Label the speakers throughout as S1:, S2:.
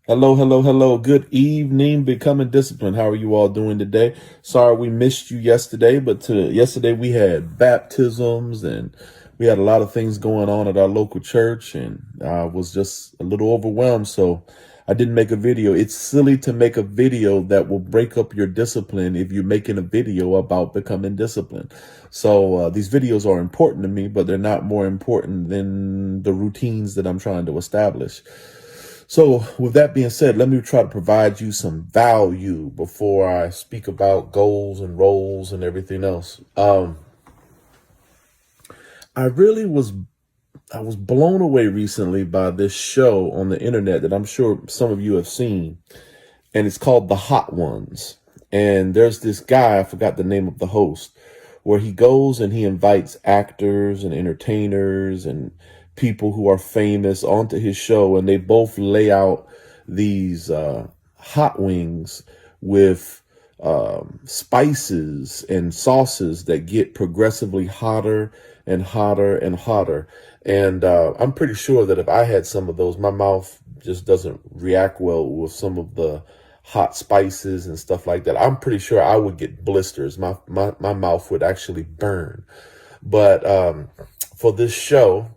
S1: Hello, hello, hello. Good evening, Becoming Discipline. How are you all doing today? Sorry we missed you yesterday, but yesterday we had baptisms and we had a lot of things going on at our local church, and I was just a little overwhelmed, so I didn't make a video. It's silly to make a video that will break up your discipline if you're making a video about becoming disciplined. So these videos are important to me, but they're not more important than the routines that I'm trying to establish. So with that being said, let me try to provide you some value before I speak about goals and roles and everything else. I really I was blown away recently by this show on the internet that I'm sure some of you have seen, and it's called The Hot Ones. And there's this guy, I forgot the name of the host, where he goes and he invites actors and entertainers and people who are famous onto his show, and they both lay out these hot wings with spices and sauces that get progressively hotter and hotter and hotter. And I'm pretty sure that if I had some of those, my mouth just doesn't react well with some of the hot spices and stuff like that. I'm pretty sure I would get blisters. My mouth would actually burn. But for this show,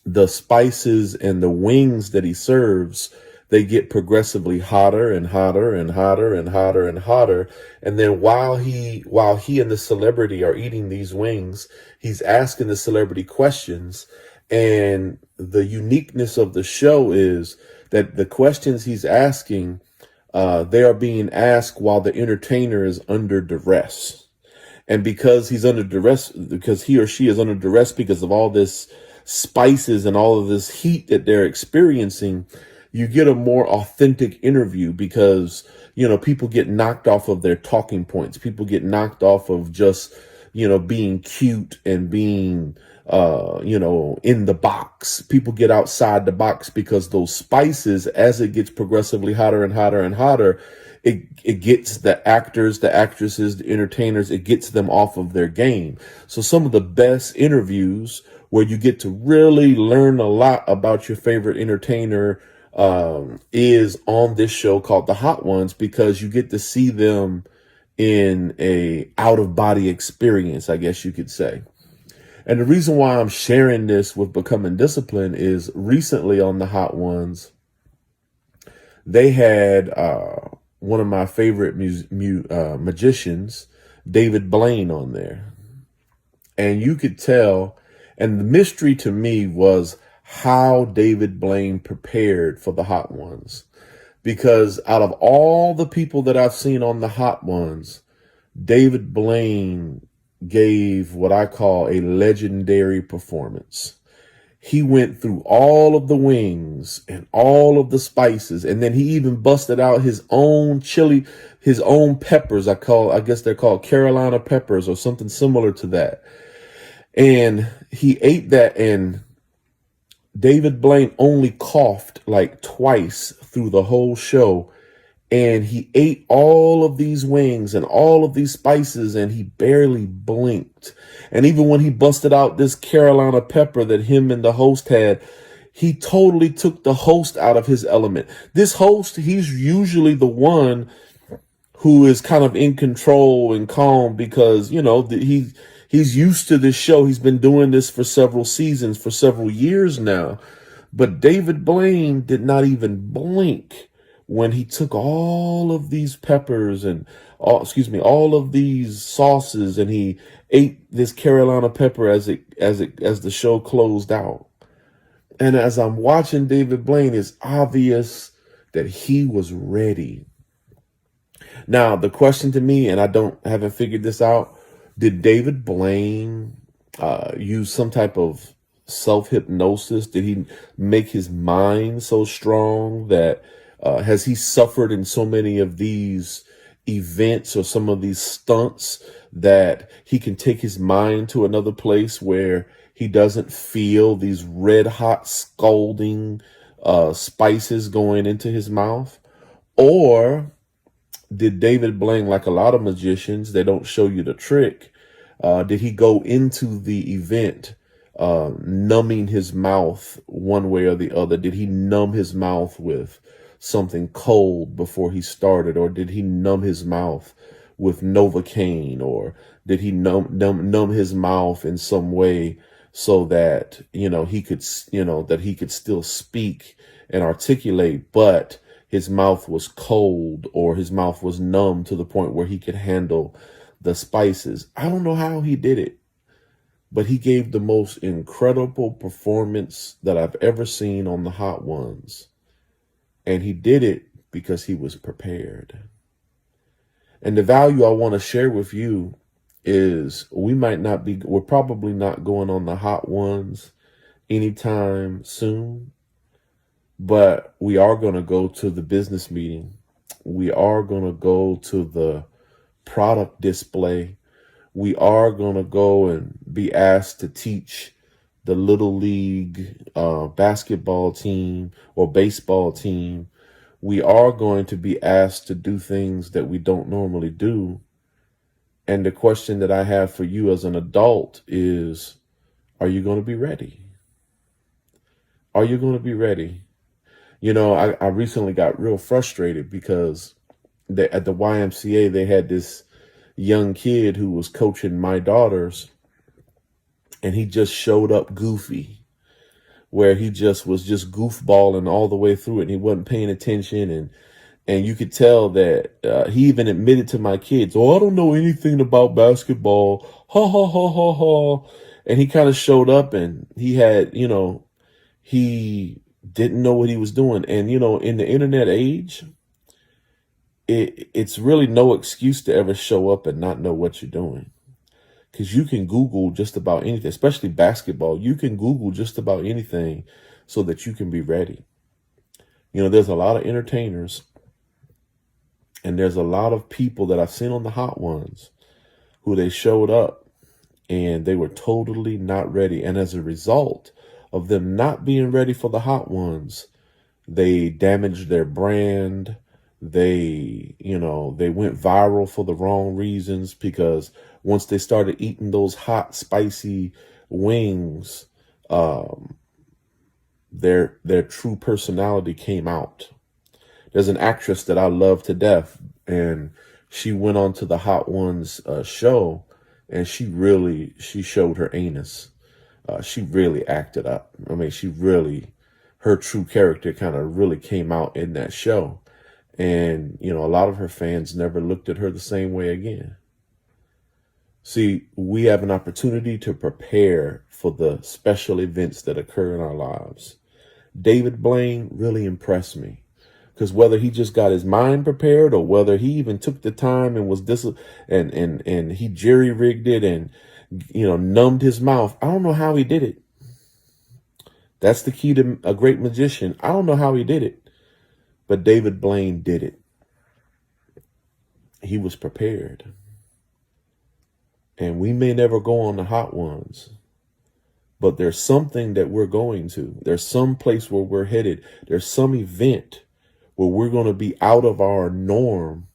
S1: the spices and the wings that he serves, they get progressively hotter and hotter and hotter and hotter and hotter. And then while he and the celebrity are eating these wings, he's asking the celebrity questions. And the uniqueness of the show is that the questions he's asking, they are being asked while the entertainer is under duress. And because he's under duress, because he or she is under duress because of all this spices and all of this heat that they're experiencing, you get a more authentic interview because, people get knocked off of their talking points. People get knocked off of just, being cute and being, in the box. People get outside the box because those spices, as it gets progressively hotter and hotter and hotter, it gets the actors, the actresses, the entertainers, it gets them off of their game. So some of the best interviews where you get to really learn a lot about your favorite entertainer is on this show called The Hot Ones, because you get to see them in a out of body experience, I guess you could say. And the reason why I'm sharing this with Becoming Discipline is recently on The Hot Ones, they had one of my favorite magicians, DavidBlaine, on there. And you could tell, and the mystery to me was how DavidBlaine prepared for The Hot Ones. Because out of all the people that I've seen on The Hot Ones, DavidBlaine gave what I call a legendary performance. He went through all of the wings and all of the spices, and then he even busted out his own chili, his own peppers. I guess they're called Carolina peppers or something similar to that. And he ate that, and DavidBlaine only coughed like twice through the whole show. And he ate all of these wings and all of these spices, and he barely blinked. And even when he busted out this Carolina pepper that him and the host had, he totally took the host out of his element. This host, he's usually the one who is kind of in control and calm because, he's used to this show. He's been doing this for several seasons, for several years now. But DavidBlaine did not even blink when he took all of these peppers and all of these sauces, and he ate this Carolina pepper as the show closed out. And as I'm watching DavidBlaine, it's obvious that he was ready. Now, the question to me, and haven't figured this out, did DavidBlaine use some type of self-hypnosis? Did he make his mind so strong that has he suffered in so many of these events or some of these stunts that he can take his mind to another place where he doesn't feel these red hot scalding spices going into his mouth? Or did DavidBlaine, like a lot of magicians, they don't show you the trick, did he go into the event numbing his mouth one way or the other? Did he numb his mouth with something cold before he started, or did he numb his mouth with Novocaine, or did he numb his mouth in some way so that he could that he could still speak and articulate, but his mouth was cold, or his mouth was numb to the point where he could handle the spices? I don't know how he did it, but he gave the most incredible performance that I've ever seen on the Hot Ones. And he did it because he was prepared. And the value I want to share with you is we're probably not going on the Hot Ones anytime soon, but we are going to go to the business meeting. We are going to go to the product display. We are going to go and be asked to teach the little league basketball team or baseball team. We are going to be asked to do things that we don't normally do. And the question that I have for you as an adult is, are you going to be ready? Are you going to be ready? I recently got real frustrated because at the YMCA, they had this young kid who was coaching my daughters, and he just showed up goofy, where he was just goofballing all the way through it, and he wasn't paying attention, and you could tell that he even admitted to my kids, "Oh, I don't know anything about basketball, ha ha ha ha ha," and he kind of showed up, and he had he didn't know what he was doing. And in the internet age, it's really no excuse to ever show up and not know what you're doing. Because you can Google just about anything, especially basketball. You can Google just about anything so that you can be ready. There's a lot of entertainers, and there's a lot of people that I've seen on the Hot Ones who they showed up and they were totally not ready. And as a result of them not being ready for the Hot Ones, they damaged their brand. They went viral for the wrong reasons, because once they started eating those hot, spicy wings, their true personality came out. There's an actress that I love to death, and she went on to the Hot Ones show, and she showed her anus. She really acted up. I mean, her true character kind of really came out in that show. And, a lot of her fans never looked at her the same way again. See, we have an opportunity to prepare for the special events that occur in our lives. David Blaine really impressed me, because whether he just got his mind prepared, or whether he even took the time and was and he jerry-rigged it and, numbed his mouth. I don't know how he did it. That's the key to a great magician. I don't know how he did it, but David Blaine did it. He was prepared. And we may never go on the Hot Ones, but there's something that we're going to. There's some place where we're headed. There's some event where we're going to be out of our norm,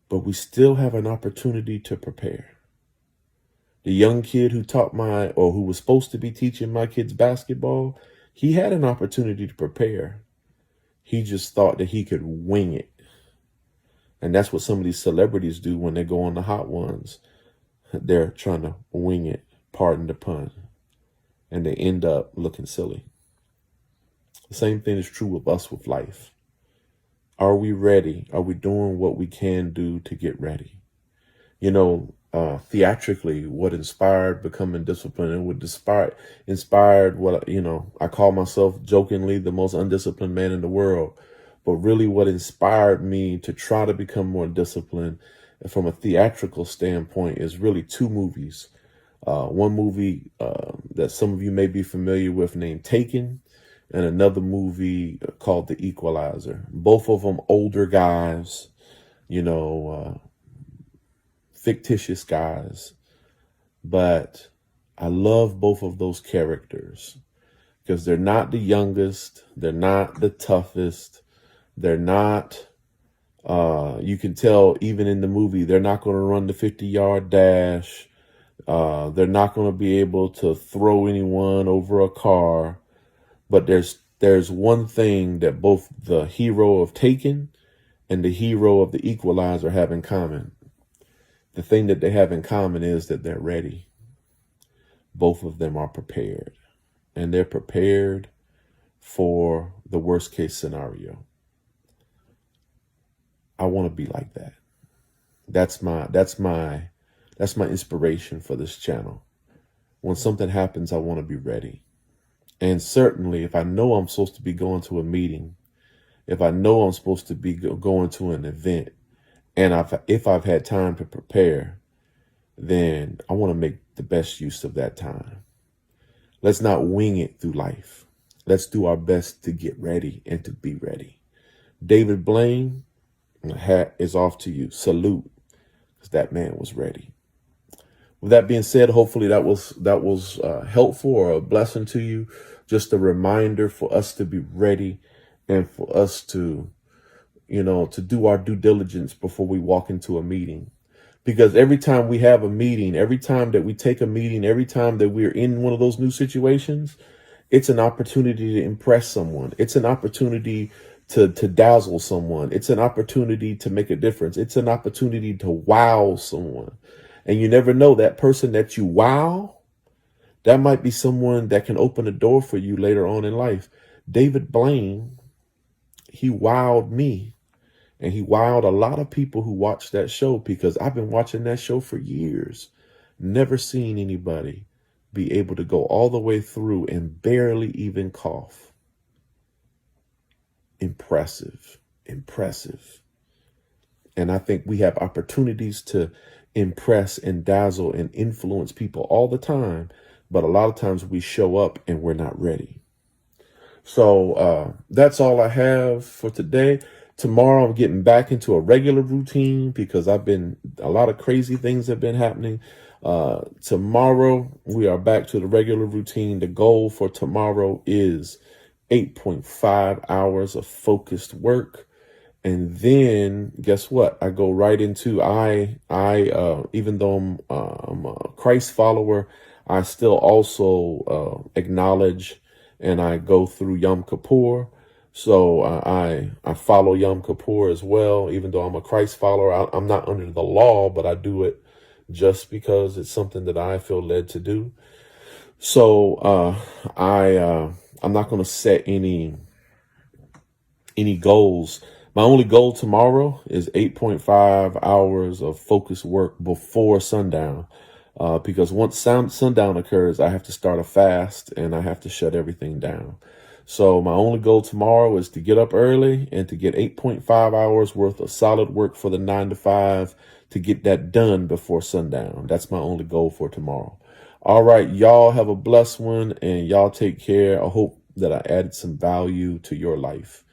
S1: but we still have an opportunity to prepare. The young kid who who was supposed to be teaching my kids basketball, he had an opportunity to prepare. He just thought that he could wing it. And that's what some of these celebrities do when they go on the Hot Ones. They're trying to wing it, pardon the pun, and they end up looking silly. The same thing is true of us with life. Are we ready? Are we doing what we can do to get ready? Theatrically, what inspired becoming disciplined, and what inspired what, I call myself jokingly the most undisciplined man in the world. But really what inspired me to try to become more disciplined from a theatrical standpoint is really two movies. One movie that some of you may be familiar with named Taken, and another movie called The Equalizer. Both of them older guys, fictitious guys. But I love both of those characters because they're not the youngest. They're not the toughest. They're not, you can tell even in the movie, they're not going to run the 50-yard dash. They're not going to be able to throw anyone over a car. But there's one thing that both the hero of Taken and the hero of The Equalizer have in common. The thing that they have in common is that they're ready. Both of them are prepared, and they're prepared for the worst case scenario. I want to be like that. That's my inspiration for this channel. When something happens, I want to be ready. And certainly if I know I'm supposed to be going to a meeting, if I know I'm supposed to be going to an event, and if I've had time to prepare, then I want to make the best use of that time. Let's not wing it through life. Let's do our best to get ready and to be ready. David Blaine, the hat is off to you. Salute, because that man was ready. With that being said, hopefully that was helpful or a blessing to you. Just a reminder for us to be ready and for us to, to do our due diligence before we walk into a meeting. Because every time we have a meeting, every time that we take a meeting, every time that we're in one of those new situations, it's an opportunity to impress someone. It's an opportunity to dazzle someone. It's an opportunity to make a difference. It's an opportunity to wow someone. And you never know, that person that you wow, that might be someone that can open a door for you later on in life. David Blaine, he wowed me. And he wowed a lot of people who watched that show, because I've been watching that show for years. Never seen anybody be able to go all the way through and barely even cough. Impressive, impressive. And I think we have opportunities to impress and dazzle and influence people all the time. But a lot of times we show up and we're not ready. So that's all I have for today. Tomorrow I'm getting back into a regular routine because a lot of crazy things have been happening. Tomorrow we are back to the regular routine. The goal for tomorrow is 8.5 hours of focused work. And then guess what? I go right into, even though I'm a Christ follower, I still also acknowledge and I go through Yom Kippur. So I follow Yom Kippur as well, even though I'm a Christ follower. I'm not under the law, but I do it just because it's something that I feel led to do. So I'm not going to set any goals. My only goal tomorrow is 8.5 hours of focused work before sundown. Because once sundown occurs, I have to start a fast and I have to shut everything down. So my only goal tomorrow is to get up early and to get 8.5 hours worth of solid work for the 9 to 5 to get that done before sundown. That's my only goal for tomorrow. All right, y'all have a blessed one and y'all take care. I hope that I added some value to your life.